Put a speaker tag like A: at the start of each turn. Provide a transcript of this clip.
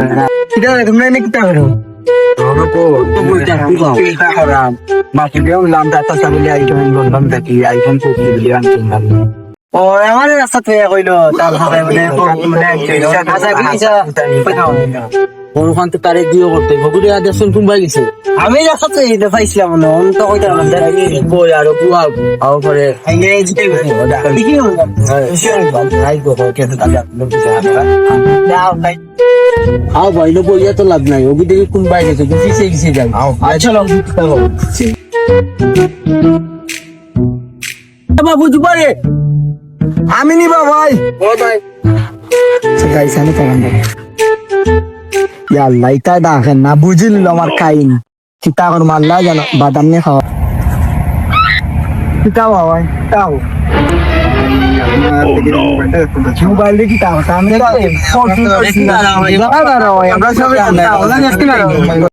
A: এটা তোমরা নাকি তা করো ও আমার রাস্তা থেকে কইলো তার
B: ওখান থেকে তারে দিও করতে বগুড়ি আদেশ কোনবাই গেছে
A: আমি রাস্তা থেকে পাইছিলাম না অন তো কইতাম না
B: বই আর বুয়া আও পরে
A: ঠিকই হলো
B: আও ভাই নো বইয়া তো লাভ নাই ওগি দেখি কোনবাই গেছে পিছে গেছে যাই
A: চলো
B: বাবু জুবারে
A: আমি নিবা ভাই
B: ও ভাই
A: গাইস আমি কেমন আল্লাহ ইতা দেখেন না বুঝিল আমার কাইন চিতা কর মাল্লা জানো বাদাম নিয়ে খাওয়া চিতাও ভাই তাও মোবাইল দেখি তাও আমি